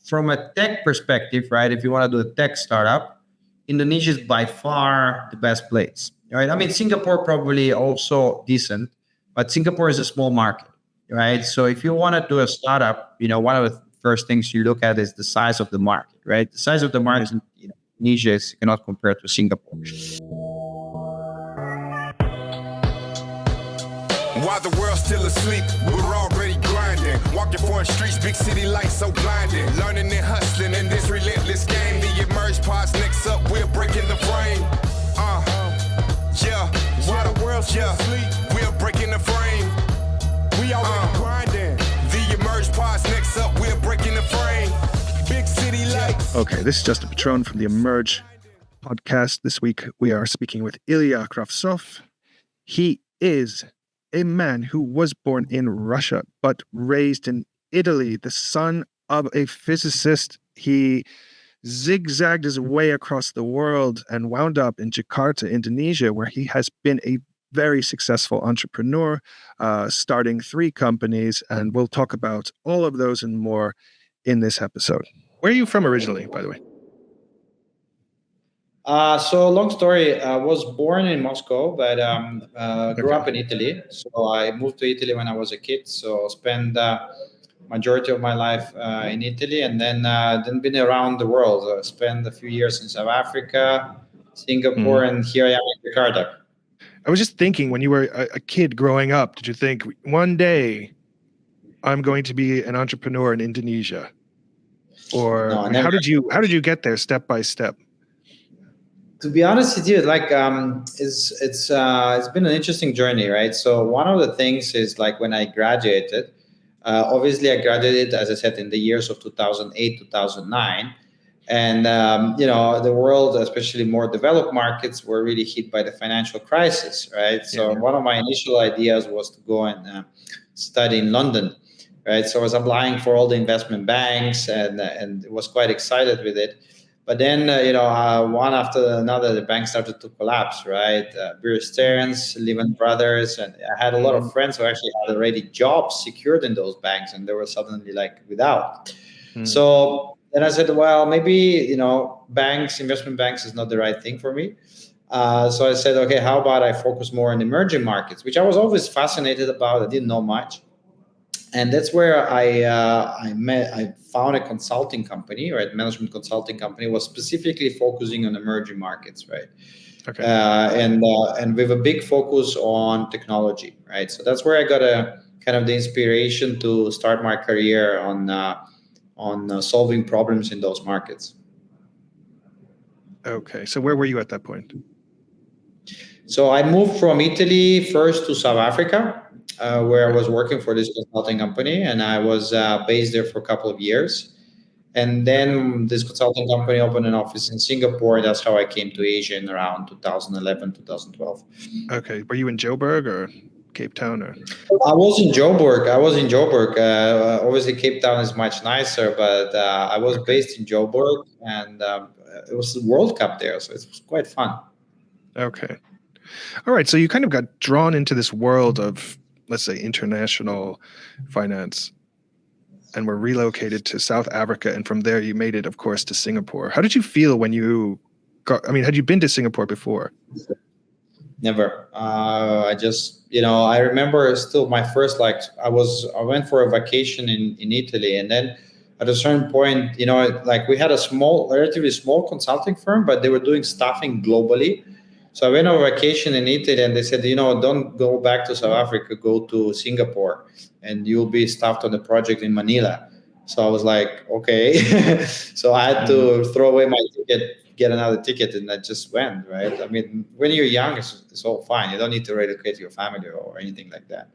from a tech perspective, right? If you want to do a tech startup, Indonesia is by far the best place, right? I mean, Singapore probably also decent, but Singapore is a small market, right? So if you want to do a startup, one of the first things you look at is the size of the market, right? The size of the market in Indonesia is cannot compare to Singapore. While the world's still asleep, we're already grinding. Walking foreign streets, big city lights so blinding. Learning and hustling in this relentless game. The emerge pods next up, we're breaking the frame. Yeah. While the world's still asleep, we're breaking the frame. We already grinding. The emerge pods next up, we're breaking the frame. Big city lights. Okay, this is Justin Patron from the Emerge podcast. This week we are speaking with Ilya Kravtsov. He is a man who was born in Russia but raised in Italy, the son of a physicist. He zigzagged his way across the world and wound up in Jakarta, Indonesia, where he has been a very successful entrepreneur, starting 3 companies, and we'll talk about all of those and more in this episode. Where are you from originally, by the way? So long story, I was born in Moscow, but grew up in Italy. So I moved to Italy when I was a kid. So spent majority of my life in Italy, and then been around the world. Spent a few years in South Africa, Singapore, and here I am in Jakarta. I was just thinking, when you were a kid growing up, did you think one day I'm going to be an entrepreneur in Indonesia? Or No, how did you get there step by step? To be honest with you, like it's been an interesting journey, right? So one of the things is like when I graduated, obviously I graduated, as I said, in the years of 2008, 2009. And, the world, especially more developed markets, were really hit by the financial crisis, right? So one of my initial ideas was to go and study in London, right? So I was applying for all the investment banks and was quite excited with it. But then, one after another, the banks started to collapse, right? Bear Stearns, Lehman Brothers, and I had a lot of friends who actually had already jobs secured in those banks, and they were suddenly like without. So then I said, well, maybe, investment banks is not the right thing for me. So I said, okay, how about I focus more on emerging markets, which I was always fascinated about. I didn't know much. And that's where I found a consulting company, right? Management consulting company, was specifically focusing on emerging markets, right? Okay. And with a big focus on technology, right? So that's where I got a kind of the inspiration to start my career on solving problems in those markets. Okay. So where were you at that point? So I moved from Italy first to South Africa, where I was working for this consulting company, and I was based there for a couple of years. And then this consulting company opened an office in Singapore. That's how I came to Asia in around 2011, 2012. Okay. Were you in Joburg or Cape Town? Or? I was in Joburg. Obviously, Cape Town is much nicer, but I was based in Joburg, and it was the World Cup there, so it was quite fun. Okay. All right. So you kind of got drawn into this world of, let's say, international finance, and were relocated to South Africa. And from there, you made it, of course, to Singapore. How did you feel when you had you been to Singapore before? Never. I just, I remember still my first, I went for a vacation in Italy, and then at a certain point, we had a relatively small consulting firm, but they were doing staffing globally. So I went on vacation in Italy, and they said, don't go back to South Africa, go to Singapore, and you'll be staffed on the project in Manila. So I was like, okay. So I had to throw away my ticket, get another ticket, and I just went, right? I mean, when you're young, it's all fine. You don't need to relocate your family or anything like that.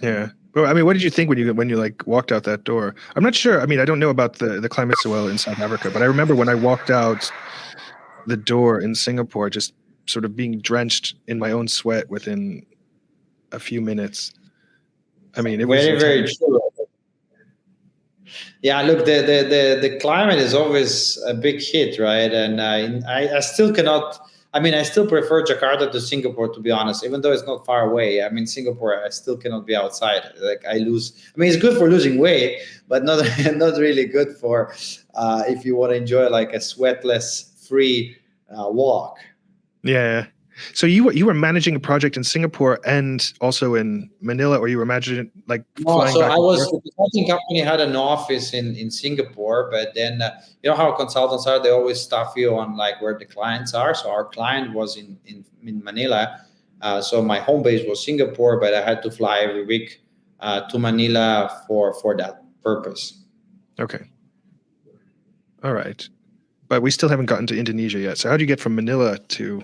Yeah. Well, I mean, what did you think when you walked out that door? I'm not sure. I mean, I don't know about the climate so well in South Africa, but I remember when I walked out the door in Singapore, just sort of being drenched in my own sweat within a few minutes. I mean, it was very, very true. Yeah, look, the climate is always a big hit, right? And I still cannot. I mean, I still prefer Jakarta to Singapore, to be honest, even though it's not far away. I mean, Singapore, I still cannot be outside. Like I lose. I mean, it's good for losing weight, but not not really good for if you want to enjoy like a sweatless, free walk. Yeah. So you were managing a project in Singapore and also in Manila, or you were managing like No, flying so back I and was forth? the consulting company had an office in Singapore, but then you know how consultants are, they always staff you on like where the clients are. So our client was in Manila, so my home base was Singapore, but I had to fly every week to Manila for that purpose. Okay. All right. But we still haven't gotten to Indonesia yet. So how do you get from Manila to?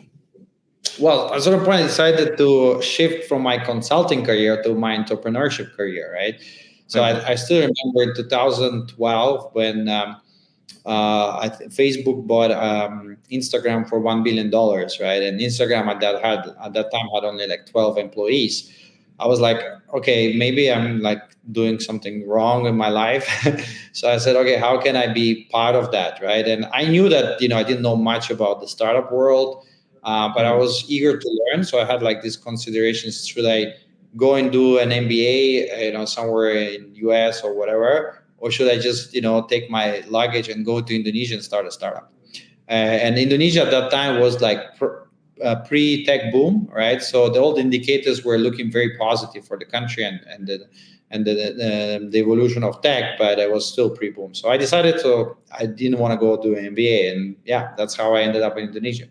Well, at a certain point, I decided to shift from my consulting career to my entrepreneurship career, right? So Okay. I still remember in 2012 when Facebook bought Instagram for $1 billion, right? And Instagram at that time had only like 12 employees. I was like, okay, maybe I'm like doing something wrong in my life. So I said, okay, how can I be part of that, right? And I knew that I didn't know much about the startup world, but I Mm. was eager to learn. So I had like these considerations: should I go and do an MBA, somewhere in US or whatever, or should I just take my luggage and go to Indonesia and start a startup? And Indonesia at that time was like pre-tech boom, right? So the old indicators were looking very positive for the country and the evolution of tech, but it was still pre-boom. So I decided I didn't want to go do an MBA, and yeah, that's how I ended up in Indonesia.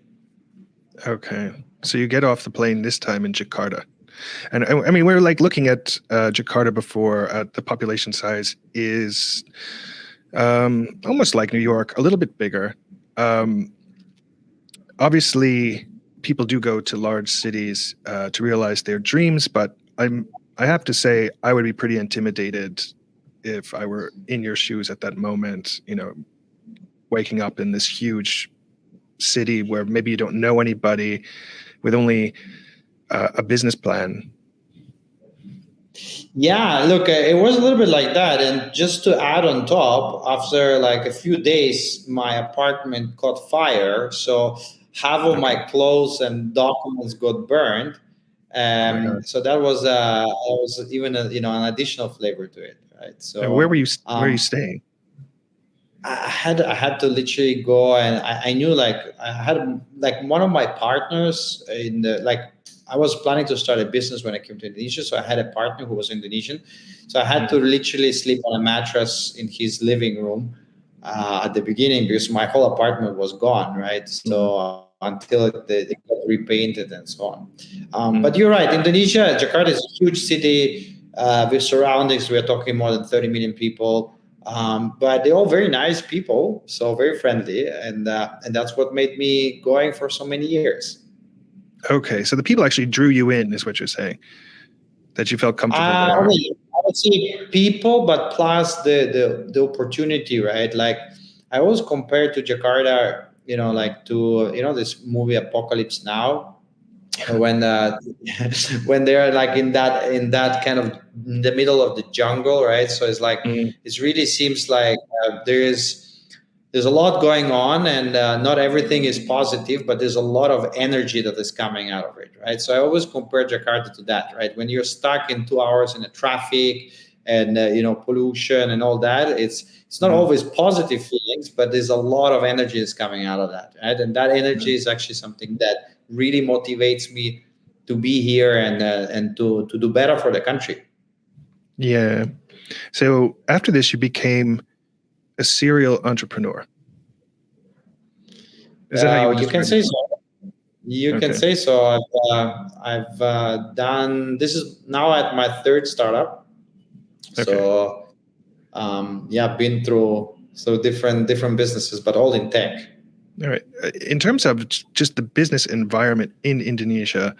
Okay. So you get off the plane this time in Jakarta. And I mean, we were like looking at Jakarta before. The population size is almost like New York, a little bit bigger. Obviously, people do go to large cities to realize their dreams, but I have to say I would be pretty intimidated if I were in your shoes at that moment. Waking up in this huge city where maybe you don't know anybody, with only a business plan. Yeah, look, it was a little bit like that. And just to add on top, after like a few days, my apartment caught fire. So half of my Okay. clothes and documents got burned. Oh my God. So that was even an additional flavor to it, right? And where So were you? Where are you um, staying? I had to literally go, and I knew like I had like one of my partners in the like I was planning to start a business when I came to Indonesia, so I had a partner who was Indonesian, so I had to Mm. literally sleep on a mattress in his living room at the beginning because my whole apartment was gone, right? Mm. So until it got repainted and so on. But Mm. you're right, Indonesia, Jakarta is a huge city with surroundings. We are talking more than 30 million people. But they're all very nice people, so very friendly, and that's what made me going for so many years. Okay, so the people actually drew you in, is what you're saying, that you felt comfortable there. I would say people, but plus the opportunity, right? Like I always compare to Jakarta, like to this movie Apocalypse Now, when when they're like in that kind of in the middle of the jungle, right? So it's like Mm. it really seems like there's a lot going on, and not everything is positive, but there's a lot of energy that is coming out of it, right? So I always compare Jakarta to that, right? When you're stuck in 2 hours in the traffic and pollution and all that, it's not Mm. always positive feelings, but there's a lot of energy is coming out of that, right? And that energy is actually something that really motivates me to be here and to do better for the country. Yeah. So after this, you became a serial entrepreneur. Is that how you would You can describe say yourself? so. You can Okay. say so. I've done this is now at my third startup. Okay. So yeah, been through different businesses, but all in tech. All right. In terms of just the business environment in Indonesia,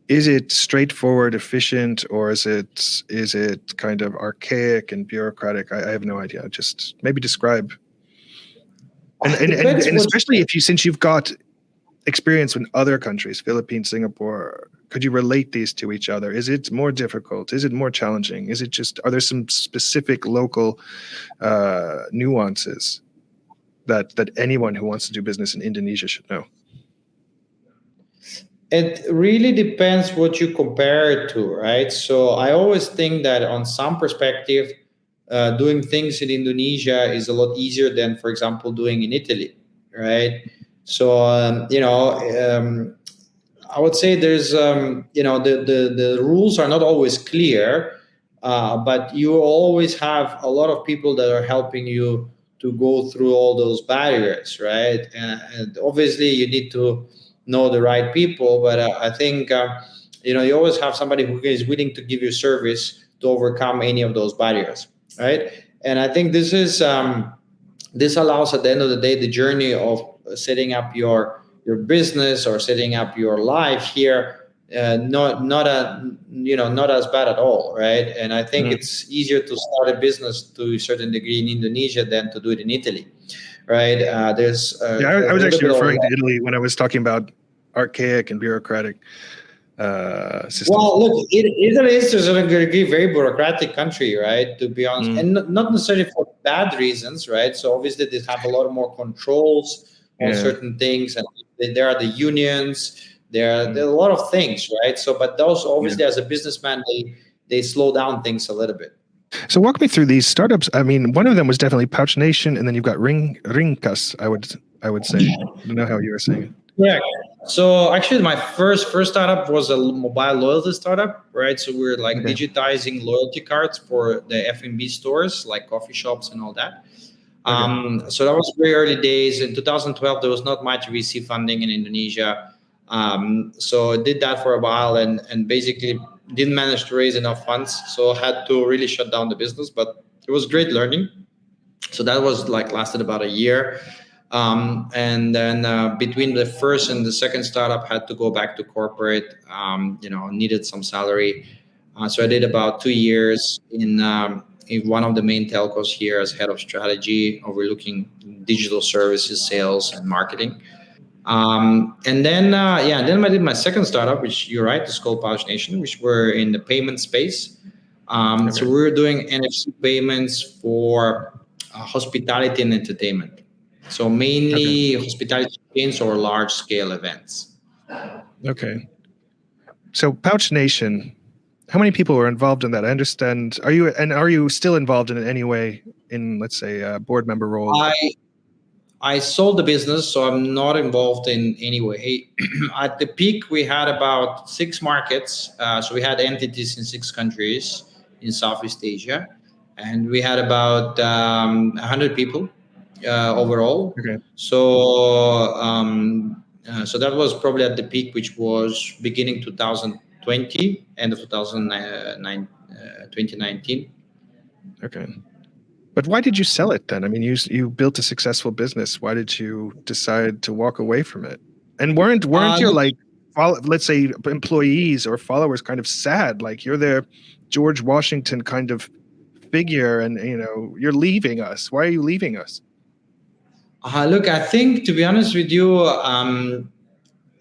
is it straightforward, efficient, or is it kind of archaic and bureaucratic? I have no idea. Just maybe describe. And Depends what. especially since you've got experience in other countries, Philippines, Singapore, could you relate these to each other? Is it more difficult? Is it more challenging? Are there some specific local nuances that anyone who wants to do business in Indonesia should know? It really depends what you compare it to, right? So I always think that on some perspective, doing things in Indonesia is a lot easier than, for example, doing in Italy, right? So I would say there's the rules are not always clear, but you always have a lot of people that are helping you to go through all those barriers, right? And obviously you need to know the right people, but I think you always have somebody who is willing to give you service to overcome any of those barriers, right? And I think this allows at the end of the day the journey of setting up your business or setting up your life here not as bad at all, right? And I think Mm. it's easier to start a business to a certain degree in Indonesia than to do it in Italy, right? There's Yeah, I a was little actually bit of referring to Italy when I was talking about archaic and bureaucratic systems. well, look, Italy is to a certain degree very bureaucratic country, right? To be honest, Mm. and not necessarily for bad reasons, right? So obviously they have a lot more controls on Yeah. certain things, and there are the unions. There Mm. are a lot of things, right? So, but those Yeah. obviously, as a businessman, they slow down things a little bit. So walk me through these startups. I mean, one of them was definitely PouchNation, and then you've got Ringkas. I would say. I don't know how you were saying it. Correct. So actually, my first startup was a mobile loyalty startup, right? So we're like Okay. digitizing loyalty cards for the F&B stores, like coffee shops and all that. Okay. So that was very early days. In 2012, there was not much VC funding in Indonesia. So I did that for a while and basically didn't manage to raise enough funds. So I had to really shut down the business, but it was great learning. So that was like lasted about a year. And then between the first and the second startup, had to go back to corporate. Needed some salary, so I did about 2 years in one of the main telcos here as head of strategy, overlooking digital services, sales, and marketing. And then I did my second startup, which you're right, is called PouchNATION, which were in the payment space. So Okay. we were doing NFC payments for hospitality and entertainment. So Okay. mainly hospitality chains or large scale events. Okay. So PouchNation, how many people are involved in that? I understand. Are you still involved in it any way in, let's say, a board member role? I I sold the business, so I'm not involved in any way. At the peak, we had about 6 markets. So we had entities in 6 countries in Southeast Asia, and we had about 100 people overall. Okay. So that was probably at the peak, which was beginning 2020, end of 2019. Okay. But why did you sell it then? I mean, you built a successful business. Why did you decide to walk away from it? And weren't your, Look, like, let's say, employees or followers kind of sad? Like, you're the George Washington kind of figure, and you're leaving us. Why are you leaving us? look, I think to be honest with you,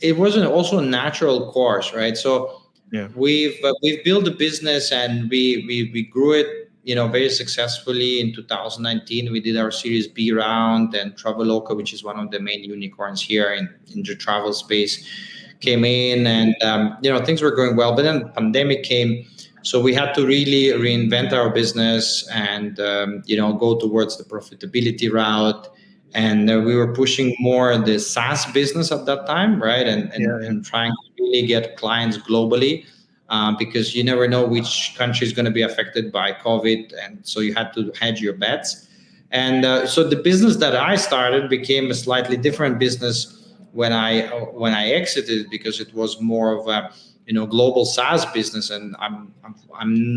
it wasn't also a natural course, right? So Yeah. we've built a business and we grew it, very successfully. In 2019, we did our Series B round, and Traveloka, which is one of the main unicorns here in the travel space, came in, and things were going well. But then the pandemic came, so we had to really reinvent our business and go towards the profitability route. And we were pushing more the SaaS business at that time, right? And and, Yeah. and trying to really get clients globally, because you never know which country is going to be affected by COVID, and so you had to hedge your bets. And so the business that I started became a slightly different business when I exited, because it was more of a global SaaS business, and I'm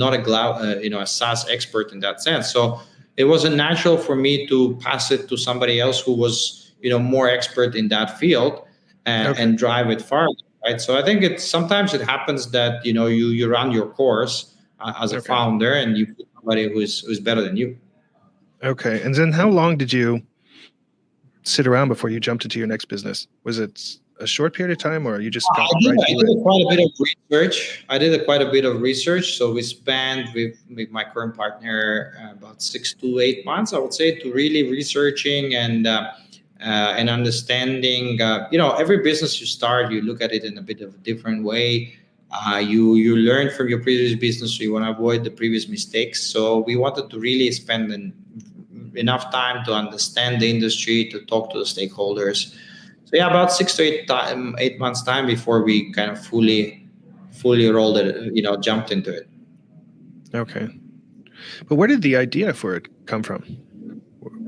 not a SaaS expert in that sense. So it wasn't natural for me to pass it to somebody else who was more expert in that field, Okay. and drive it farther, right? So I think sometimes it happens that you run your course as a Okay. founder, and you put somebody who's better than you. Okay. And then how long did you sit around before you jumped into your next business? Was it a short period of time, or you just got I did, right I to it? did quite a bit of research. Quite a bit of research. So we spent with my current partner about 6 to 8 months, I would say, to really researching and understanding. Every business you start, you look at it in a bit of a different way. You learn from your previous business, so you want to avoid the previous mistakes. So we wanted to really spend enough time to understand the industry, to talk to the stakeholders. So yeah, about 6 to 8 months time before we kind of fully rolled it, jumped into it. Okay. But where did the idea for it come from?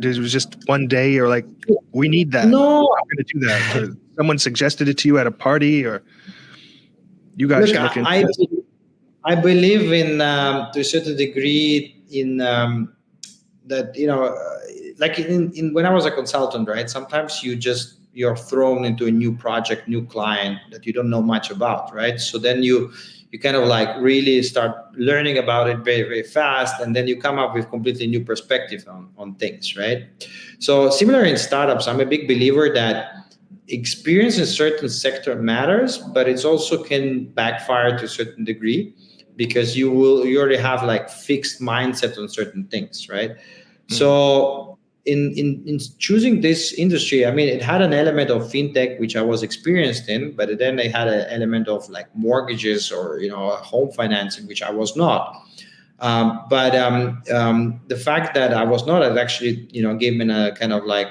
It was just one day you're like, we need that. No, I'm going to do that. Or someone suggested it to you at a party, or you guys should look into this. I believe in to a certain degree in that like in when I was a consultant, right? Sometimes you're thrown into a new project, new client that you don't know much about, right? So then you kind of like really start learning about it very, very fast, and then you come up with completely new perspective on things, right? So similar in startups, I'm a big believer that experience in certain sector matters, but it's also can backfire to a certain degree, because you already have like fixed mindset on certain things, right? So in choosing this industry, I mean, it had an element of fintech, which I was experienced in, but then it had an element of like mortgages or home financing, which I was not. But the fact that I was not, it actually gave me a kind of like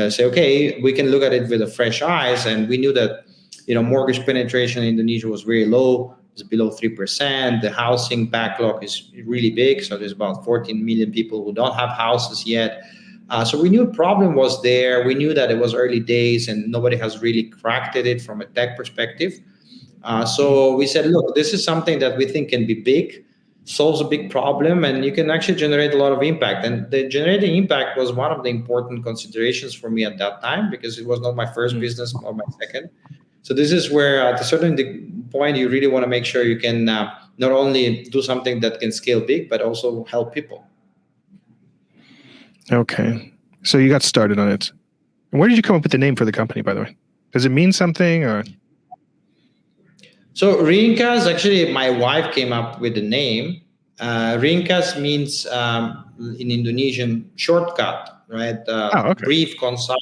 say, okay, we can look at it with a fresh eyes. And we knew that mortgage penetration in Indonesia was very low. It's below 3%. The housing backlog is really big. So there's about 14 million people who don't have houses yet. So we knew a problem was there. We knew that it was early days and nobody has really cracked it from a tech perspective. So we said, look, this is something that we think can be big, solves a big problem, and you can actually generate a lot of impact. And the generating impact was one of the important considerations for me at that time, because it was not my first business or my second. So this is where at a certain point, you really want to make sure you can not only do something that can scale big, but also help people. Okay. So you got started on it. And where did you come up with the name for the company, by the way? Does it mean something, or? So Ringkas, actually, my wife came up with the name. Ringkas means in Indonesian shortcut, right? Okay. Brief, concise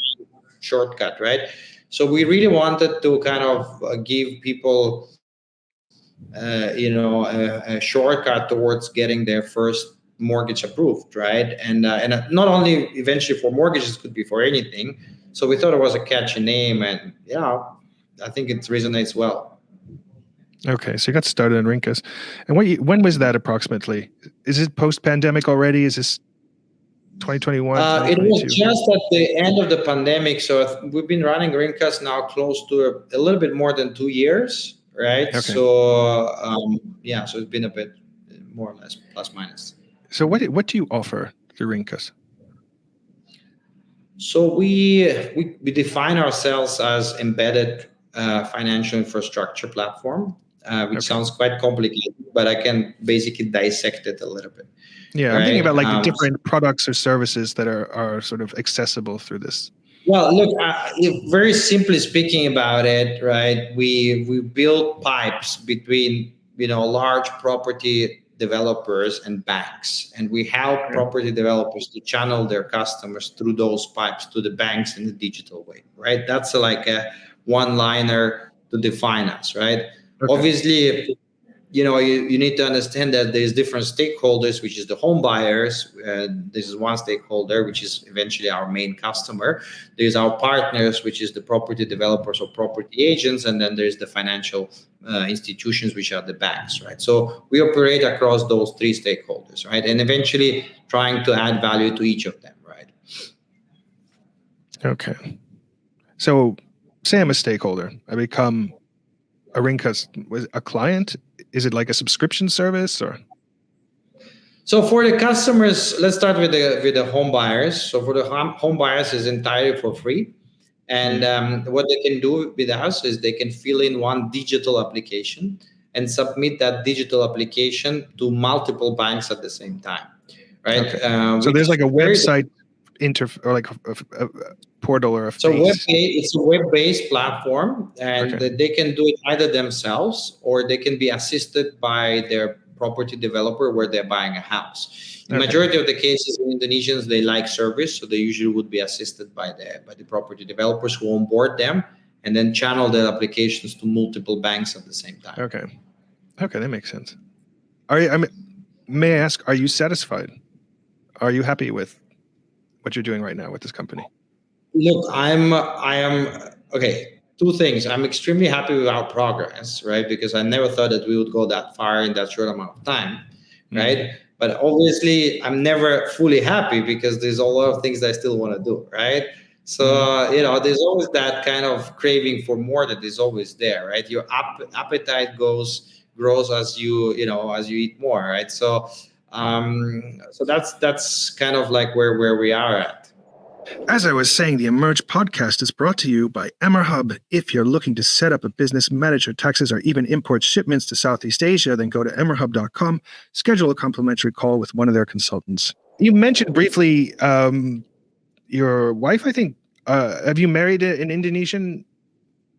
shortcut, right? So we really wanted to kind of give people, a shortcut towards getting their first mortgage approved, right? And not only eventually for mortgages, it could be for anything. So we thought it was a catchy name, and I think it resonates well. Okay, so you got started in Ringkas. And when was that approximately? Is it post-pandemic already? Is this 2021? It was just at the end of the pandemic. So we've been running Ringkas now close to a little bit more than 2 years, right? Okay. So so it's been a bit more or less plus minus. So what do you offer through Ringkas? So we define ourselves as embedded financial infrastructure platform, which sounds quite complicated, but I can basically dissect it a little bit. Yeah, right? I'm thinking about like the different products or services that are sort of accessible through this. Well, look, very simply speaking about it, right? We build pipes between large property developers and banks, and we help property developers to channel their customers through those pipes to the banks in a digital way, right? That's like a one-liner to define us, right? Okay. Obviously, you need to understand that there's different stakeholders, which is the home buyers. This is one stakeholder, which is eventually our main customer. There's our partners, which is the property developers or property agents, and then there's the financial institutions, which are the banks, right? So we operate across those three stakeholders, right? And eventually trying to add value to each of them, right? Okay. So say I'm a stakeholder. I become a Ringkas, a client. Is it like a subscription service, or? So for the customers, let's start with the home buyers. So for the home buyers, is entirely for free. And what they can do with us is they can fill in one digital application and submit that digital application to multiple banks at the same time, right? Okay. So there's like a website or like a portal or a so it's a web-based platform, and they can do it either themselves or they can be assisted by their property developer where they're buying a house. In Okay. majority of the cases, in Indonesians, they like service, so they usually would be assisted by the property developers who onboard them and then channel their applications to multiple banks at the same time. Okay. Okay, that makes sense. May I ask, are you satisfied? Are you happy with what you're doing right now with this company? Look, I am okay. Two things. I'm extremely happy with our progress, right? Because I never thought that we would go that far in that short amount of time, right? But obviously, I'm never fully happy because there's a lot of things that I still want to do, right? So there's always that kind of craving for more that is always there, right? Your appetite grows as you eat more, right? So that's kind of like where we are at. As I was saying, the Emerge podcast is brought to you by EmmerHub. If you're looking to set up a business, manage your taxes, or even import shipments to Southeast Asia, then go to emmerhub.com, schedule a complimentary call with one of their consultants. You mentioned briefly your wife, I think. Have you married an Indonesian?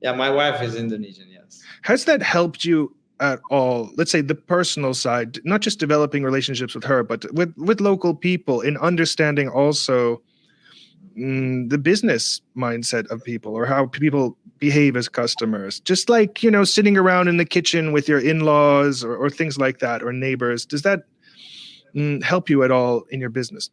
Yeah, my wife is Indonesian, yes. Has that helped you at all? Let's say the personal side, not just developing relationships with her, but with local people, in understanding also the business mindset of people or how people behave as customers, just like, sitting around in the kitchen with your in-laws or things like that, or neighbors. Does that help you at all in your business?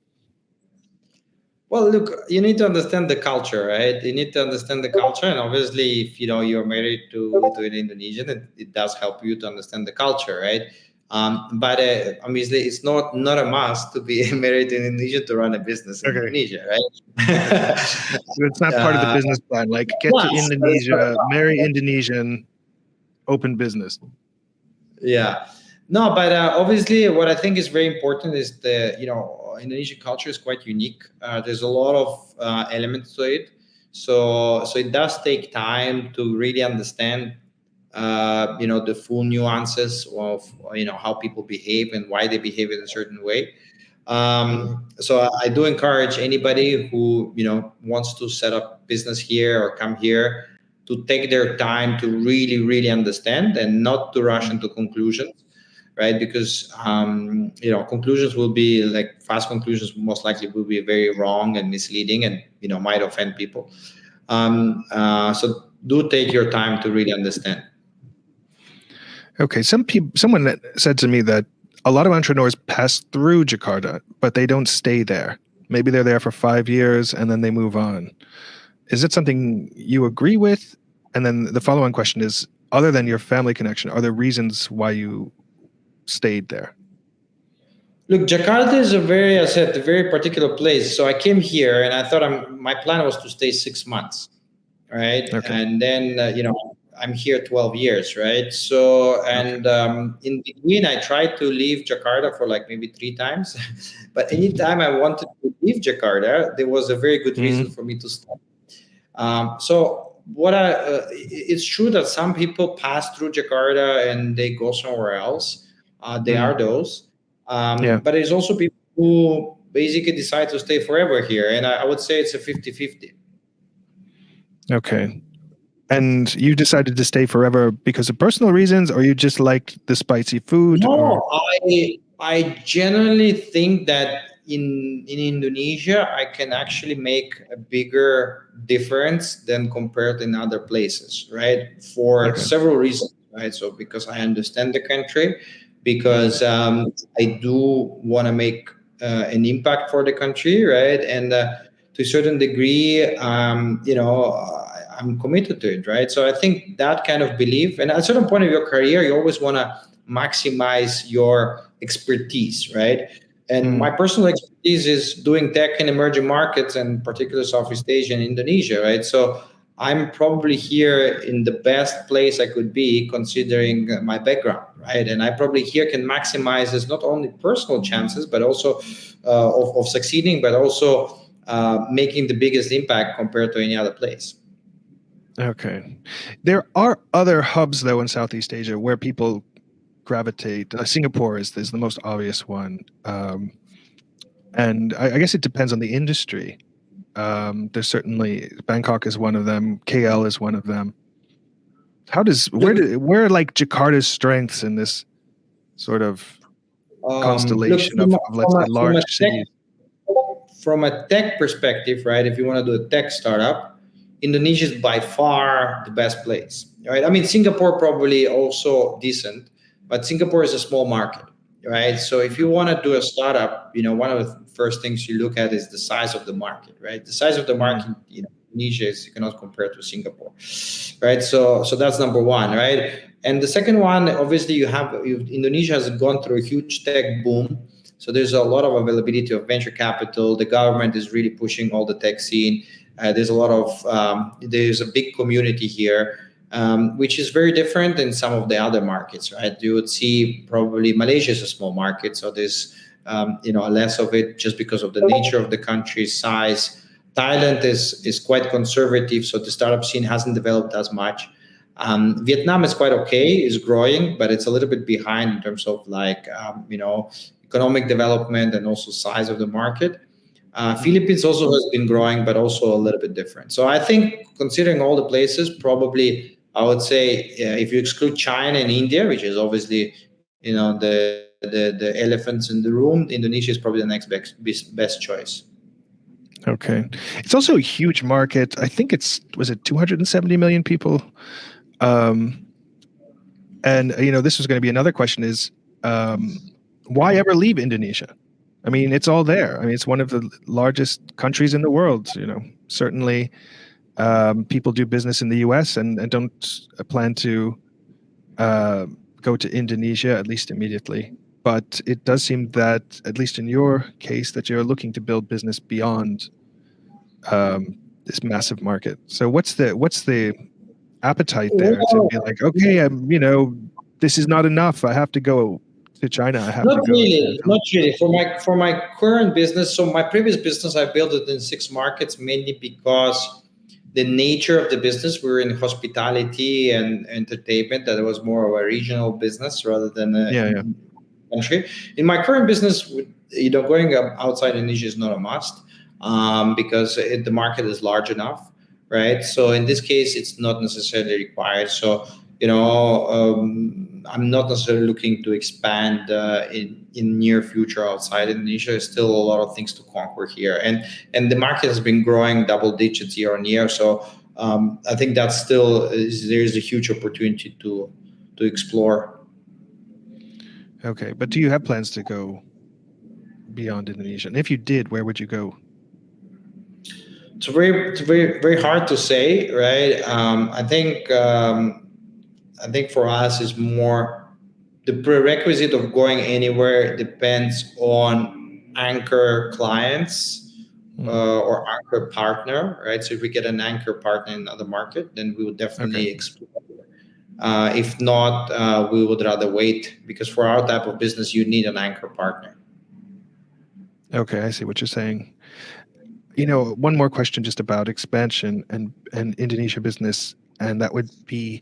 Well, look, you need to understand the culture, right? You need to understand the culture. And obviously, if you're married to an Indonesian, it does help you to understand the culture, right? But obviously, it's not a must to be married to an Indonesian to run a business in Indonesia, right? So it's not part of the business plan. Like, get to Indonesia, marry Indonesian, open business. Yeah. No, but obviously, what I think is very important is Indonesian culture is quite unique. There's a lot of elements to it, so it does take time to really understand the full nuances of how people behave and why they behave in a certain way. So I do encourage anybody who wants to set up business here or come here to take their time to really, really understand and not to rush into conclusions, right? Because conclusions will be like fast conclusions. Most likely will be very wrong and misleading, and might offend people. So do take your time to really understand. Okay, someone that said to me that a lot of entrepreneurs pass through Jakarta, but they don't stay there. Maybe they're there for 5 years and then they move on. Is it something you agree with? And then the follow-on question is, other than your family connection, are there reasons why you stayed there? Look, Jakarta is a very particular place. So I came here and I thought my plan was to stay 6 months, right? Okay. And then, I'm here 12 years, right? So, and in between, I tried to leave Jakarta for like maybe 3 times. But anytime I wanted to leave Jakarta, there was a very good reason for me to stop. So it's true that some people pass through Jakarta and they go somewhere else. They are those. But there's also people who basically decide to stay forever here. And I would say it's a 50-50. Okay. And you decided to stay forever because of personal reasons, or you just liked the spicy food? No, I generally think that in Indonesia, I can actually make a bigger difference than compared in other places, right? For several reasons, right? So because I understand the country, because I do want to make an impact for the country, right? And to a certain degree, I'm committed to it, right? So I think that kind of belief, and at a certain point of your career, you always want to maximize your expertise, right? And my personal expertise is doing tech in emerging markets, and particularly Southeast Asia and Indonesia, right? So I'm probably here in the best place I could be considering my background, right? And I probably here can maximize as not only personal chances, but also of succeeding, but also making the biggest impact compared to any other place. Okay. There are other hubs, though, in Southeast Asia where people gravitate. Singapore is the most obvious one. And I guess it depends on the industry. There's certainly, Bangkok is one of them. KL is one of them. Where are like Jakarta's strengths in this sort of Look, constellation of let's say, large cities? from a tech perspective, right? If you want to do a tech startup, Indonesia is by far the best place, right? I mean, Singapore probably also decent, but Singapore is a small market, right? So if you want to do a startup, one of the first things you look at is the size of the market, right? The size of the market, Indonesia is, you cannot compare to Singapore, right? So that's number one, right? And the second one, obviously, Indonesia has gone through a huge tech boom. So there's a lot of availability of venture capital. The government is really pushing all the tech scene. There's a big community here, which is very different than some of the other markets, right? You would see probably Malaysia is a small market, so there's less of it just because of the nature of the country's size. Thailand is quite conservative, so the startup scene hasn't developed as much. Vietnam is quite okay, is growing, but it's a little bit behind in terms of economic development and also size of the market. Philippines also has been growing, but also a little bit different. So I think considering all the places, probably I would say if you exclude China and India, which is obviously the elephants in the room, Indonesia is probably the next best choice. Okay, it's also a huge market. I think was it 270 million people. And this was going to be another question: is why ever leave Indonesia? I mean, it's all there. I mean, it's one of the largest countries in the world. Certainly, people do business in the U.S. and don't plan to go to Indonesia, at least immediately. But it does seem that, at least in your case, that you're looking to build business beyond this massive market. So what's the appetite there to be like, okay, this is not enough. I have to go to China. Not really. For my current business, so my previous business, I built it in 6 markets, mainly because the nature of the business, we were in hospitality and entertainment, that it was more of a regional business rather than a country. In my current business, going outside Indonesia is not a must because the market is large enough, right? So in this case, it's not necessarily required. So I'm not necessarily looking to expand in near future outside Indonesia. There's still a lot of things to conquer here, and the market has been growing double digits year on year. So I think that's still there's a huge opportunity to explore. Okay, but do you have plans to go beyond Indonesia? And if you did, where would you go? It's very, very hard to say, right? I think for us is more the prerequisite of going anywhere depends on anchor clients or anchor partner, right? So if we get an anchor partner in another market, then we would definitely explore. If not, we would rather wait because for our type of business, you need an anchor partner. Okay, I see what you're saying. One more question just about expansion and Indonesia business, and that would be,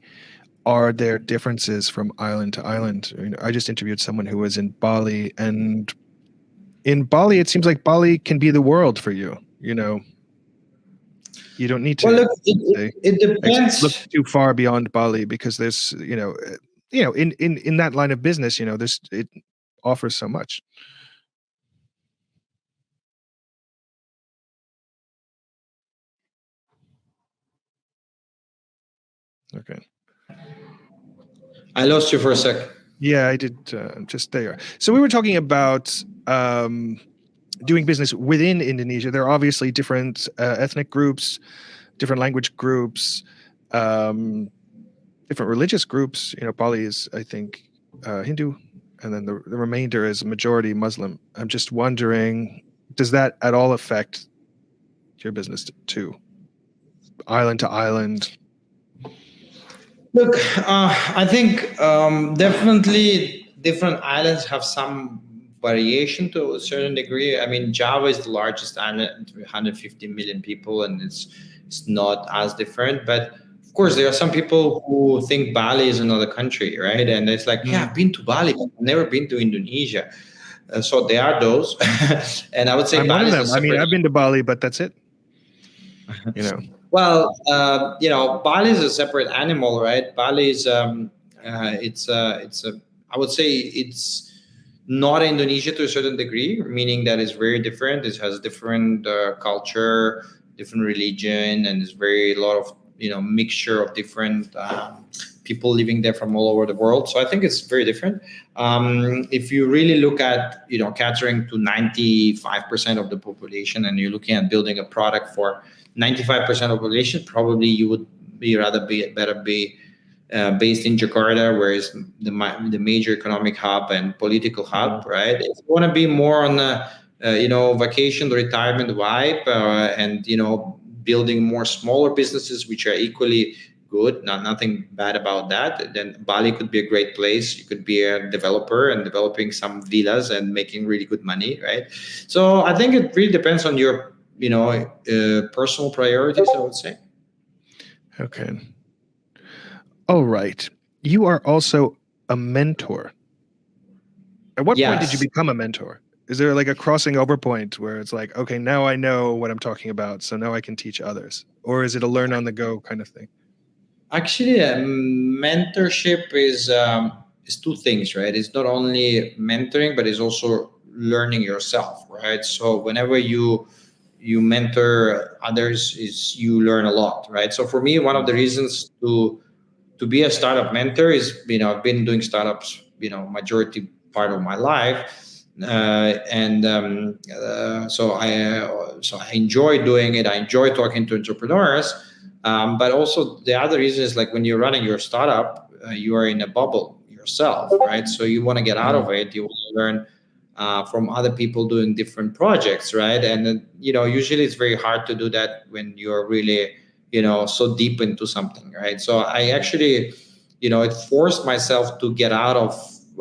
are there differences from island to island? I just interviewed someone who was in Bali, and in Bali, it seems like Bali can be the world for you. You don't need to it depends. Look too far beyond Bali because there's, in that line of business, it offers so much. Okay. I lost you for a sec. Yeah, I did. Just there. So we were talking about doing business within Indonesia. There are obviously different ethnic groups, different language groups, different religious groups. Bali is, I think, Hindu, and then the remainder is majority Muslim. I'm just wondering, does that at all affect your business too? Island to island? Look, I think definitely different islands have some variation to a certain degree. I mean, Java is the largest island, 150 million people, and it's not as different. But of course, there are some people who think Bali is another country, right? And it's like, yeah, I've been to Bali, but I've never been to Indonesia. So there are those, and I would say I'm Bali one of them. I mean, I've been to Bali, but that's it. Well, Bali is a separate animal, right? Bali is it's a I would say it's not Indonesia to a certain degree, meaning that it's very different. It has different culture, different religion, and it's very a lot of mixture of different people living there from all over the world. So I think it's very different. If you really look at catering to 95% of the population, and you're looking at building a product for 95% of the population, probably you would better be based in Jakarta, where is the major economic hub and political hub, right? If you want to be more on a vacation retirement vibe, and building more smaller businesses which are equally good, nothing bad about that, then Bali could be a great place. You could be a developer and developing some villas and making really good money, right? So I think it really depends on your personal priorities, I would say. Okay. All right. You are also a mentor. At what point did you become a mentor? Is there like a crossing over point where it's like, okay, now I know what I'm talking about, so now I can teach others? Or is it a learn on the go kind of thing? Actually, mentorship is two things, right? It's not only mentoring, but it's also learning yourself, right? So whenever you mentor others, is you learn a lot, right? So for me, one of the reasons to be a startup mentor is, I've been doing startups, majority part of my life, so I enjoy doing it. I enjoy talking to entrepreneurs, but also the other reason is like when you're running your startup, you are in a bubble yourself, right? So you want to get out of it. You want to learn from other people doing different projects, right? And then, usually it's very hard to do that when you're really so deep into something, right? So I actually, it forced myself to get out of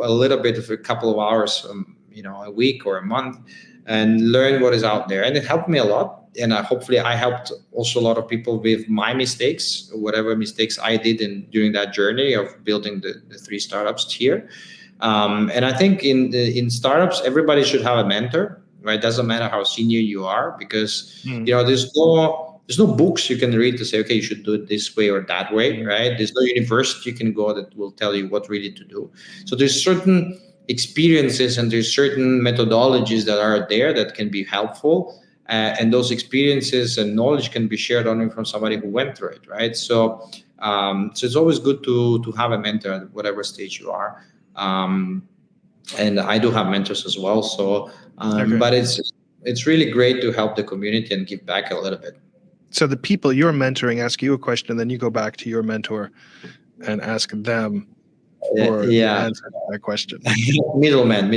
a little bit of a couple of hours, a week or a month, and learn what is out there. And it helped me a lot. And hopefully I helped also a lot of people with my mistakes, whatever mistakes I did during that journey of building the 3 startups here. And I think in startups, everybody should have a mentor, right? Doesn't matter how senior you are, because there's no books you can read to say, okay, you should do it this way or that way, right? There's no university you can go that will tell you what really to do. So there's certain experiences and there's certain methodologies that are there that can be helpful. And those experiences and knowledge can be shared only from somebody who went through it, right? So it's always good to have a mentor at whatever stage you are. And I do have mentors as well. So, but it's really great to help the community and give back a little bit. So the people you're mentoring ask you a question, and then you go back to your mentor and ask them for the answer to that question. Middleman.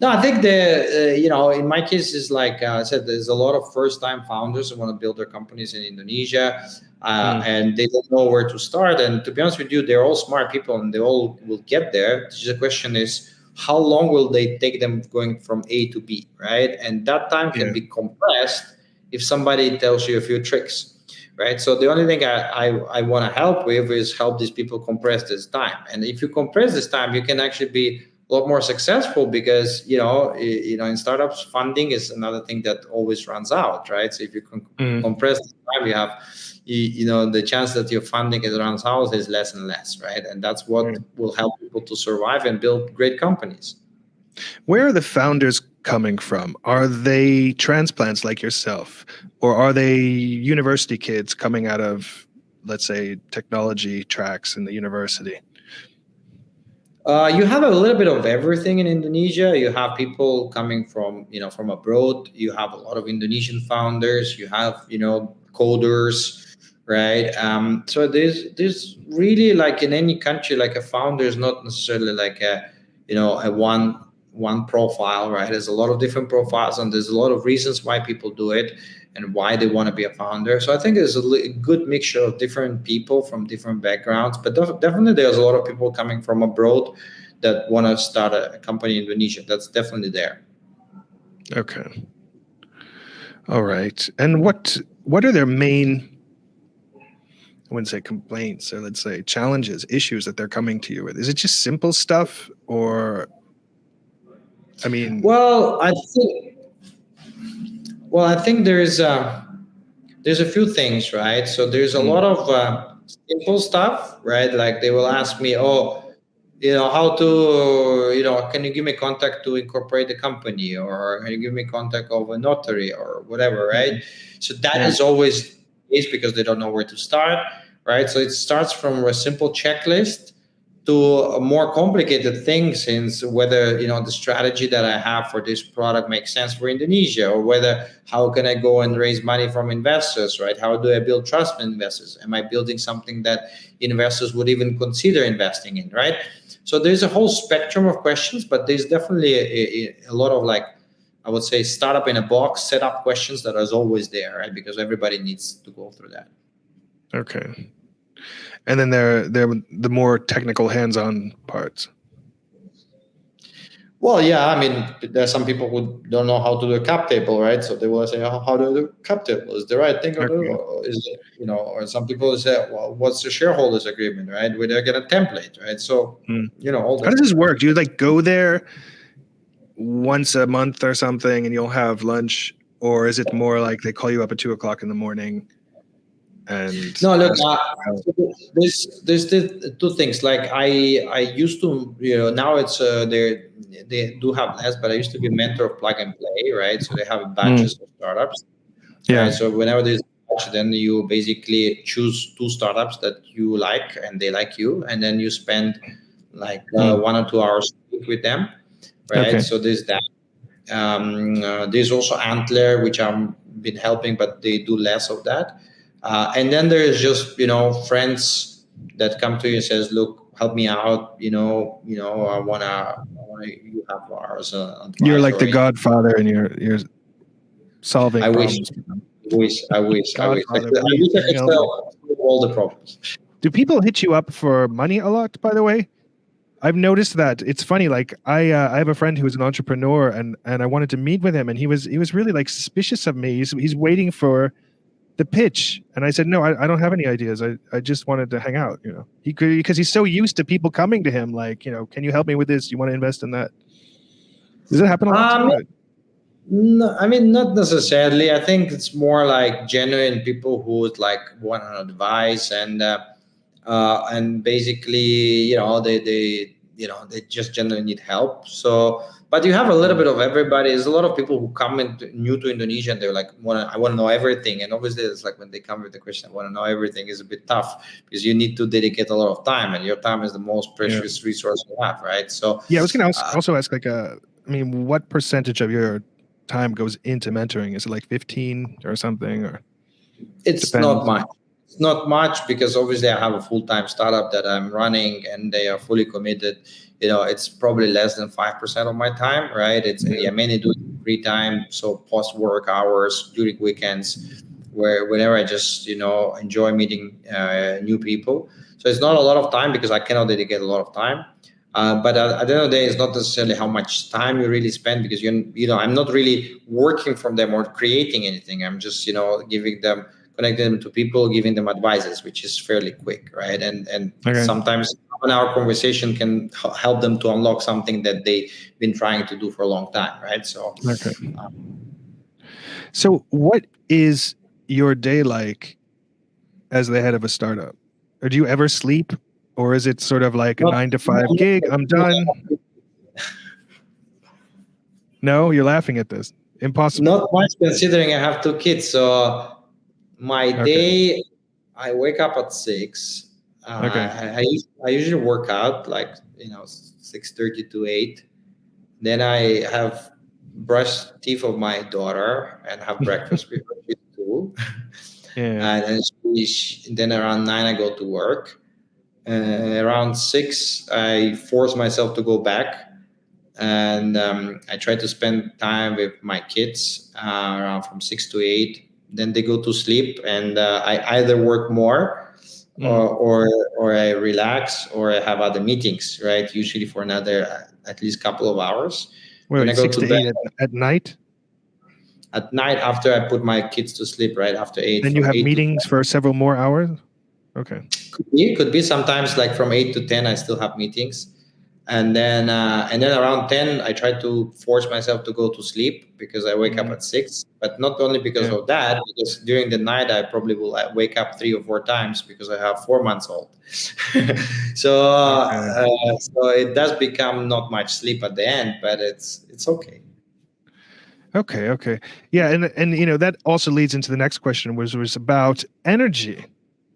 No, I think in my case, is like I said, there's a lot of first-time founders who want to build their companies in Indonesia, and they don't know where to start. And to be honest with you, they're all smart people, and they all will get there. The question is, how long will they take them going from A to B, right? And that time can be compressed if somebody tells you a few tricks, right? So the only thing I want to help with is help these people compress this time. And if you compress this time, you can actually be a lot more successful, because in startups, funding is another thing that always runs out, right? So if you compress the time, you have the chance that your funding runs out is less and less, right? And that's what will help people to survive and build great companies. Where are the founders coming from? Are they transplants like yourself, or are they university kids coming out of, let's say, technology tracks in the university? You have a little bit of everything in Indonesia. You have people coming from abroad. You have a lot of Indonesian founders. You have coders, right? So there's really, like in any country, like a founder is not necessarily like a one profile, right? There's a lot of different profiles, and there's a lot of reasons why people do it and why they want to be a founder. So I think there's a good mixture of different people from different backgrounds, but definitely there's a lot of people coming from abroad that want to start a company in Indonesia. That's definitely there. Okay. All right. And what are their main, I wouldn't say complaints, or let's say challenges, issues that they're coming to you with? Is it just simple stuff, or, I mean? Well, I think there's a few things, right? So there's a lot of simple stuff, right? Like they will ask me, oh, how to, can you give me contact to incorporate the company, or can you give me contact of a notary or whatever, right? So that is always the case because they don't know where to start, right? So it starts from a simple checklist to a more complicated thing, since whether the strategy that I have for this product makes sense for Indonesia, or whether how can I go and raise money from investors, right? How do I build trust in investors? Am I building something that investors would even consider investing in, right? So there's a whole spectrum of questions, but there's definitely a lot of, like, I would say, startup in a box setup questions that is always there, right? Because everybody needs to go through that. Okay. And then they're the more technical hands-on parts. Well, yeah, I mean, there are some people who don't know how to do a cap table, right? So they will say, how do I do a cap table? Is the right thing, or is it, or some people say, well, what's the shareholders agreement, right? Where they get a template, right? So, all that. How does this work? Do you like go there once a month or something and you'll have lunch, or is it more like they call you up at 2:00 in the morning? And no, look, there's the two things. Like I used to, now it's they do have less, but I used to be a mentor of Plug and Play, right? So they have batches of startups. Yeah. Right? So whenever there's a batch, then you basically choose 2 startups that you like and they like you, and then you spend like 1 or 2 hours a week with them, right? Okay. So there's that. There's also Antler, which I've been helping, but they do less of that. And then there's just friends that come to you and says, look, help me out. I wanna you have ours. You're like the godfather, and you're solving problems. I wish I could solve all the problems. Do people hit you up for money a lot, by the way? I've noticed that. It's funny. Like I have a friend who's an entrepreneur, and I wanted to meet with him, and he was really like suspicious of me. He's waiting for the pitch, and I said, no, I don't have any ideas. I just wanted to hang out. He could, because he's so used to people coming to him, like, can you help me with this? You want to invest in that? Does it happen a lot? No, I mean, not necessarily. I think it's more like genuine people who would like want advice, and basically, they just generally need help. So, but you have a little bit of everybody. There's a lot of people who come new to Indonesia, and they're like, I want to know everything. And obviously, it's like when they come with the question, I want to know everything, is a bit tough because you need to dedicate a lot of time, and your time is the most precious resource you have, right? So, yeah, I was going to also ask, like, what percentage of your time goes into mentoring? Is it like 15 or something, or it's not much? It's not much because obviously I have a full-time startup that I'm running, and they are fully committed. It's probably less than 5% of my time, right? It's I mainly do it in free time, so post-work hours, during weekends, whenever I just enjoy meeting new people. So it's not a lot of time because I cannot dedicate a lot of time. But at the end of the day, it's not necessarily how much time you really spend, because I'm not really working from them or creating anything. I'm just giving them, connecting them to people, giving them advices, which is fairly quick, right? And sometimes an hour conversation can help them to unlock something that they've been trying to do for a long time, right? So, so what is your day like as the head of a startup? Or do you ever sleep? Or is it sort of like a 9 to 5 gig? I'm done. No, you're laughing at this. Impossible. Not much, considering I have 2 kids. So my day, I wake up at 6. I usually work out like 6:30 to 8. Then I have brush teeth of my daughter and have breakfast with her at school. And then around 9 I go to work. Around 6 I force myself to go back, and I try to spend time with my kids around from 6 to 8. Then they go to sleep, and I either work more or I relax, or I have other meetings, right? Usually for another at least couple of hours. Wait, I go 6 to 8 at night? At night, after I put my kids to sleep, right after 8. Then you have meetings for several more hours? Okay. Could be sometimes, like from 8 to 10 I still have meetings. And then around 10 I try to force myself to go to sleep because I wake up Mm, at 6, but not only because yeah. of that, because during the night I probably will wake up 3 or 4 times because I have 4 months old. Okay. So it does become not much sleep at the end, but it's okay. Okay. Okay. Yeah. And that also leads into the next question, was about energy.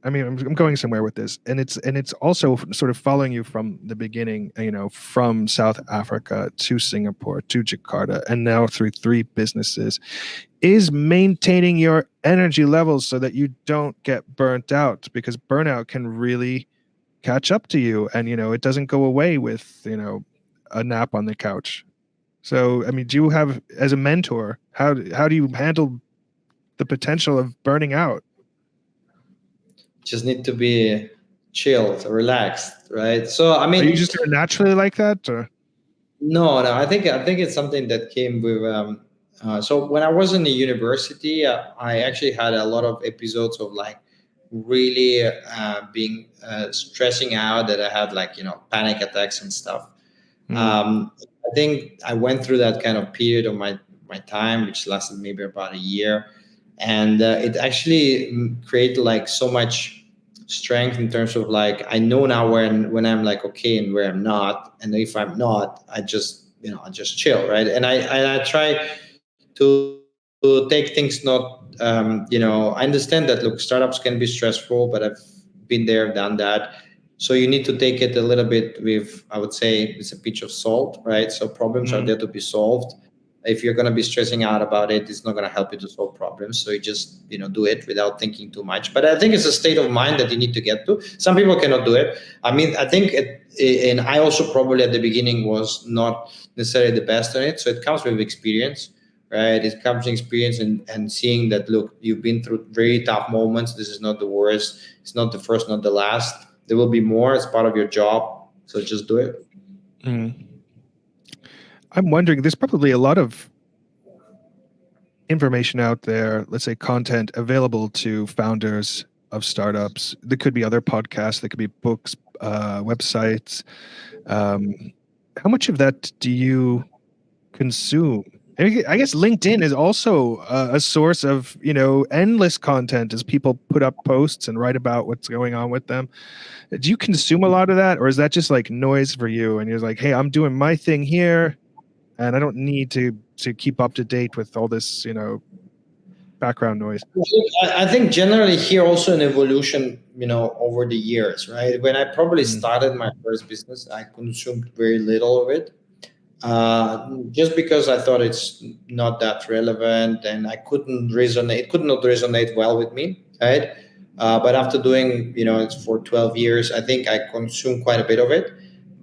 I mean, I'm going somewhere with this, and it's also sort of following you from the beginning, from South Africa to Singapore to Jakarta, and now through 3 businesses, is maintaining your energy levels so that you don't get burnt out, because burnout can really catch up to you, and it doesn't go away with a nap on the couch. So, I mean, do you have, as a mentor, how do you handle the potential of burning out? Just need to be chilled, relaxed, right? So I Are you mean, just naturally like that, or? no, I think it's something that came with. So when I was in the university, I actually had a lot of episodes of like really being stressing out, that I had like panic attacks and stuff. Mm, I think I went through that kind of period of my time, which lasted maybe about a year, and it actually created like so much strength in terms of like I know now when I'm like okay and where I'm not, and if I'm not, I just chill, right? And I try to take things not I understand that look, startups can be stressful, but I've been there, done that. So you need to take it a little bit with, I would say, it's a pinch of salt, right? So problems are mm, there to be solved. If you're going to be stressing out about it, it's not going to help you to solve problems. So you just do it without thinking too much. But I think it's a state of mind that you need to get to. Some people cannot do it. I mean, I think and I also probably at the beginning was not necessarily the best on it. So it comes with experience, right? It comes with experience, and seeing that, look, you've been through very tough moments. This is not the worst. It's not the first, not the last. There will be more. It's part of your job. So just do it. mm. I'm wondering, there's probably a lot of information out there, let's say content available to founders of startups. There could be other podcasts, there could be books, websites. Um, how much of that do you consume? I guess LinkedIn is also a source of, endless content as people put up posts and write about what's going on with them. Do you consume a lot of that, or is that just like noise for you? And you're like, hey, I'm doing my thing here, and I don't need to keep up to date with all this, background noise. I think generally here also an evolution, over the years, right? When I probably Mm, started my first business, I consumed very little of it, just because I thought it's not that relevant, and I couldn't resonate. It could not resonate well with me, right? But after doing, it for 12 years, I think I consume quite a bit of it.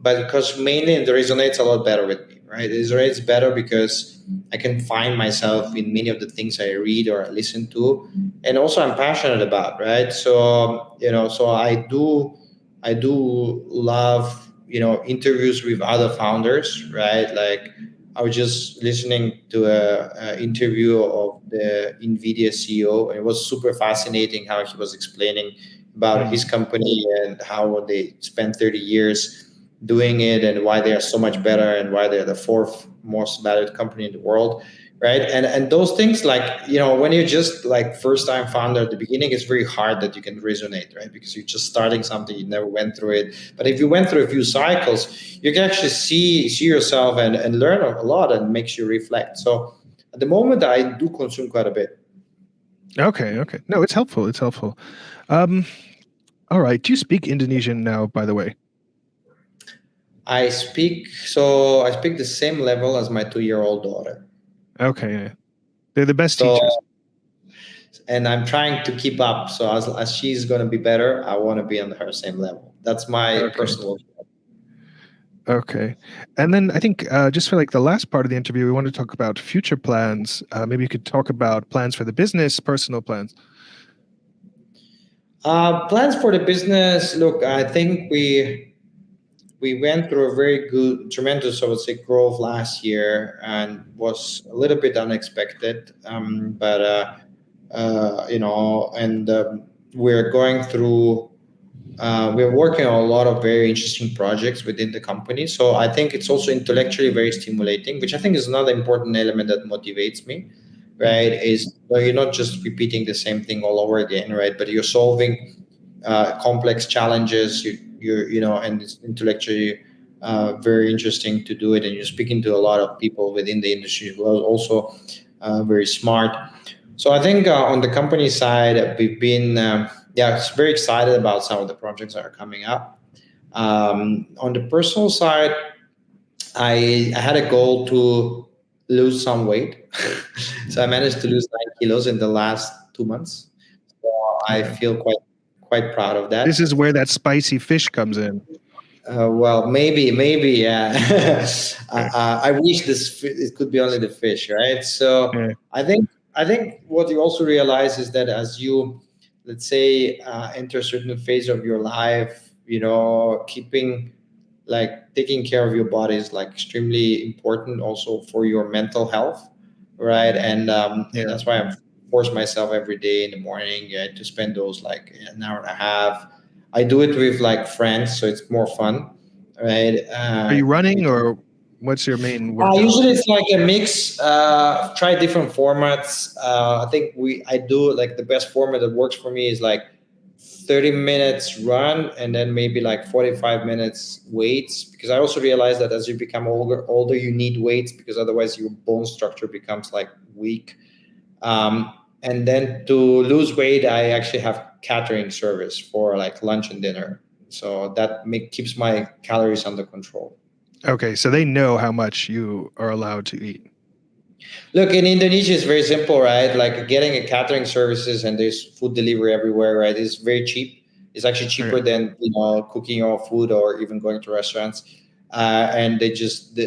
But because mainly it resonates a lot better with me, right? It resonates better because I can find myself in many of the things I read or I listen to, and also I'm passionate about, right? So I do love interviews with other founders, right? Like I was just listening to a interview of the Nvidia CEO, and it was super fascinating how he was explaining about mm, his company and how they spent 30 years doing it, and why they are so much better, and why they're the fourth most valued company in the world, right? And those things, like when you're just like first time founder at the beginning, it's very hard that you can resonate, right? Because you're just starting something, you never went through it. But if you went through a few cycles, you can actually see yourself and learn a lot, and makes you reflect. So at the moment I do consume quite a bit. okay, okay. No, it's helpful. It's helpful. Um, all right. Do you speak Indonesian now, by the way? I speak the same level as my 2-year-old daughter. Okay, yeah. They're the best So, teachers. and I'm trying to keep up. So as she's going to be better, I want to be on her same level. That's my Okay. personal. Okay. And then I think just for like the last part of the interview, we want to talk about future plans. Maybe you could talk about plans for the business, personal plans. Plans for the business. Look, I think we went through a very good, tremendous, I would say, growth last year, and was a little bit unexpected. But and we're going through we're working on a lot of very interesting projects within the company. So I think it's also intellectually very stimulating, which I think is another important element that motivates me, right? Is you're not just repeating the same thing all over again, right? But you're solving complex challenges. And it's intellectually very interesting to do it. And you're speaking to a lot of people within the industry as well, also very smart. So I think on the company side, we've been it's very excited about some of the projects that are coming up. On the personal side, I had a goal to lose some weight, so I managed to lose 9 kilos in the last 2 months. So I Yeah. feel quite proud of This that. is where that spicy fish comes in. Well, maybe, yeah. Yeah. I wish it could be only the fish, right? So Yeah. I think what you also realize is that as you, let's say, enter a certain phase of your life, keeping like taking care of your body is like extremely important also for your mental health, right? And Yeah. that's why I force myself every day in the morning, to spend those like an hour and a half. I do it with like friends, so it's more fun, right? Are you running, or what's your main workout? Usually it's like a mix. Try different formats. I think I do like the best format that works for me is like 30 minutes run and then maybe like 45 minutes weights, because I also realize that as you become older you need weights, because otherwise your bone structure becomes like weak. And then to lose weight, I actually have catering service for like lunch and dinner, so that keeps my calories under control. Okay, so they know how much you are allowed to eat. Look, in Indonesia, it's very simple, right? Like getting a catering services, and there's food delivery everywhere, right? It's very cheap. It's actually cheaper Okay. than cooking your own food or even going to restaurants. And they just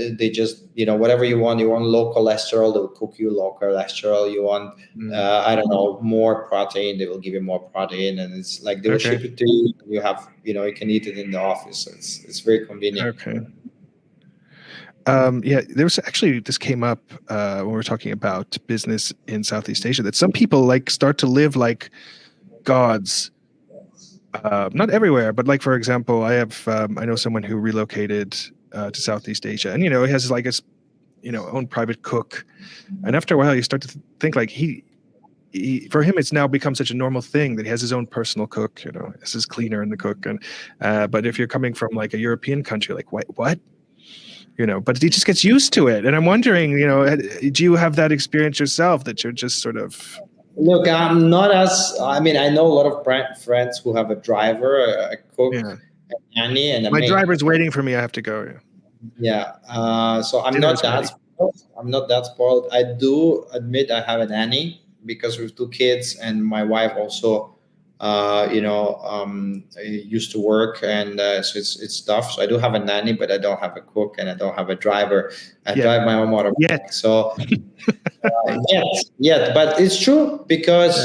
whatever you want. You want low cholesterol, they will cook you low cholesterol. You want I don't know, more protein, they will give you more protein, and it's like they will Okay. ship it to you. You have you can eat it in the office. So it's very convenient. Okay. Yeah, this came up when we were talking about business in Southeast Asia, that some people like start to live like gods. Not everywhere, but like, for example, I know someone who relocated to Southeast Asia, and he has like his own private cook, and after a while you start to think like he for him it's now become such a normal thing that he has his own personal cook, as his cleaner and the cook. And but if you're coming from like a European country, like what? But he just gets used to it. And I'm wondering, do you have that experience yourself, that you're just sort of... Look, I'm not I mean, I know a lot of friends who have a driver, a cook, Yeah. a nanny, and a My maid. driver's waiting for me. I have to go. Yeah. So I'm Dinner's not that ready. spoiled. I'm not that spoiled. I do admit I have a nanny because with 2 kids, and my wife also, used to work, and so it's tough. So I do have a nanny, but I don't have a cook, and I don't have a driver. I Yeah. drive my own motorbike. Yet. So yet, but it's true, because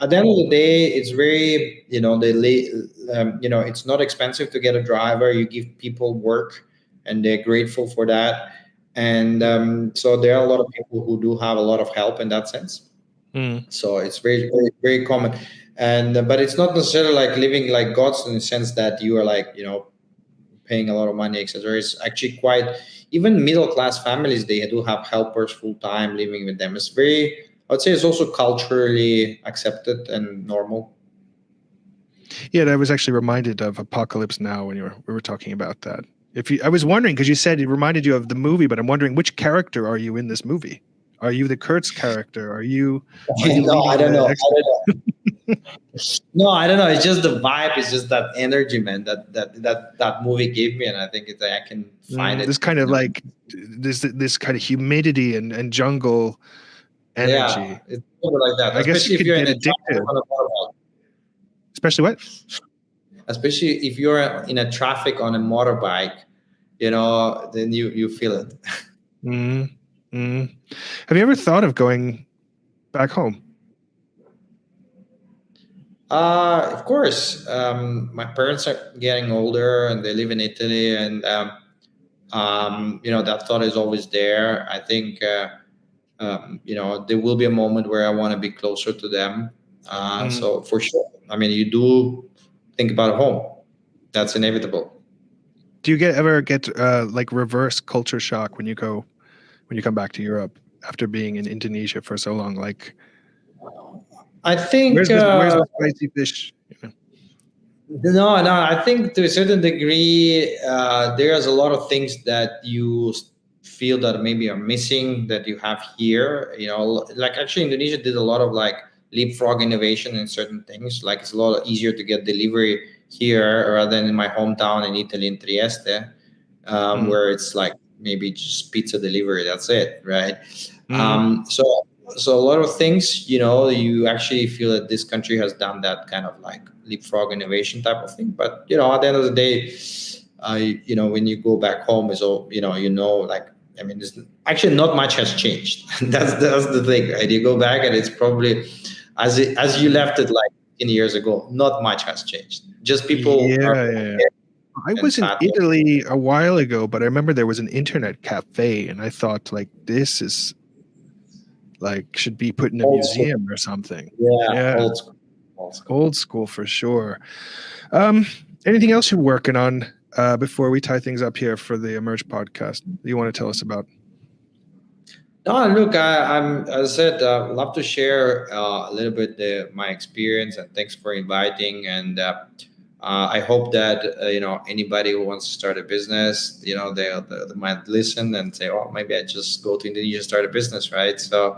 at the end of the day, it's very, it's not expensive to get a driver. You give people work, and they're grateful for that. And so there are a lot of people who do have a lot of help in that sense. So it's very, very, very common. And but it's not necessarily like living like gods in the sense that you are like, paying a lot of money, etc. It's actually quite, even middle class families, they do have helpers full time living with them. It's very, I would say it's also culturally accepted and normal. Yeah, I was actually reminded of Apocalypse Now when we were talking about that. I was wondering, because you said it reminded you of the movie, but I'm wondering, which character are you in this movie? Are you the Kurtz character? Are you No, I don't know. leading No, I don't know. It's just the vibe. It's just that energy, man. That movie gave me, and I think I can find it. this kind of like this kind of humidity and jungle energy? Yeah, it's like that. I guess Especially if you you're could in get a traffic addicted. on a motorbike. Especially what? Especially if you're in a traffic on a motorbike, then you feel it. Have you ever thought of going back home? Of course. My parents are getting older, and they live in Italy, and that thought is always there. I think there will be a moment where I want to be closer to them. So for sure, I mean, you do think about home. That's inevitable. Do you ever get like reverse culture shock when you come back to Europe after being in Indonesia for so long? Like, I think where's the spicy fish? no. I think to a certain degree, there's a lot of things that you feel that maybe are missing that you have here. Like actually, Indonesia did a lot of like leapfrog innovation in certain things. Like it's a lot easier to get delivery here rather than in my hometown in Italy, in Trieste, where it's like maybe just pizza delivery. That's it, right? So a lot of things, you actually feel that this country has done that kind of like leapfrog innovation type of thing. But at the end of the day, when you go back home, is all like. I mean, actually not much has changed. that's the thing, right? You go back and it's probably as you left it like 10 years ago. Not much has changed. Just people. Yeah. I was in Italy a while ago, but I remember there was an internet cafe, and I thought like this is like should be put in a museum or something. Yeah. Old school for sure. Anything else you're working on before we tie things up here for the Emerge podcast that you want to tell us about? No, look, as I said, I'd love to share a little bit my experience, and thanks for inviting. And I hope that anybody who wants to start a business, they might listen and say, "Oh, maybe I just go to Indonesia and start a business," right? So,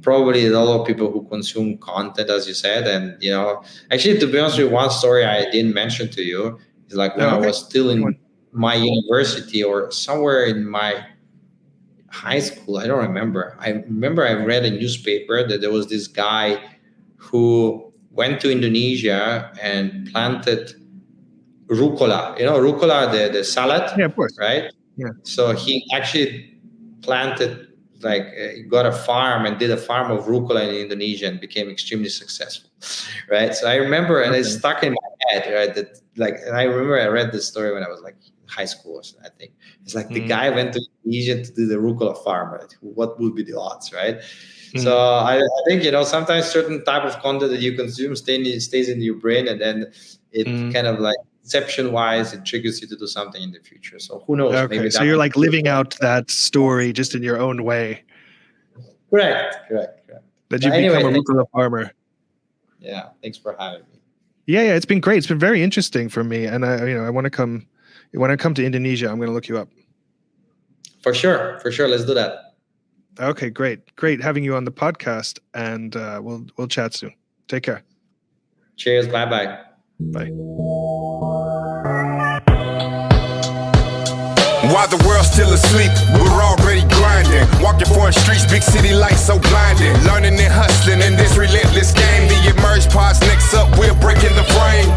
probably a lot of people who consume content, as you said, and actually, to be honest with you, one story I didn't mention to you is like when I was still in my university or somewhere in my high school. I don't remember. I remember I read a newspaper that there was this guy who went to Indonesia and planted rucola. Rucola, the salad. Yeah, of course. Right? Yeah. So he actually planted, got a farm and did a farm of rucola in Indonesia and became extremely successful. Right? So I remember, and it stuck in my head, right? That and I remember I read this story when I was like high school, I think. It's like the guy went to Indonesia to do the rucola farm, right? What would be the odds, right? So I think, sometimes certain type of content that you consume stays in your brain, and then it kind of like conception-wise, it triggers you to do something in the future. So who knows? Okay, maybe so you're like living out that story just in your own way. Correct. That you become a rucola farmer. Yeah, thanks for having me. Yeah, it's been great. It's been very interesting for me, and I want to come. When I come to Indonesia, I'm going to look you up. For sure. Let's do that. Okay, great having you on the podcast, and we'll chat soon. Take care. Cheers. Bye. Bye. While the world's still asleep, we're already grinding. Walking foreign streets, big city lights so blinding. Learning and hustling in this relentless game. The Emerge Pods next up, we're breaking the frame.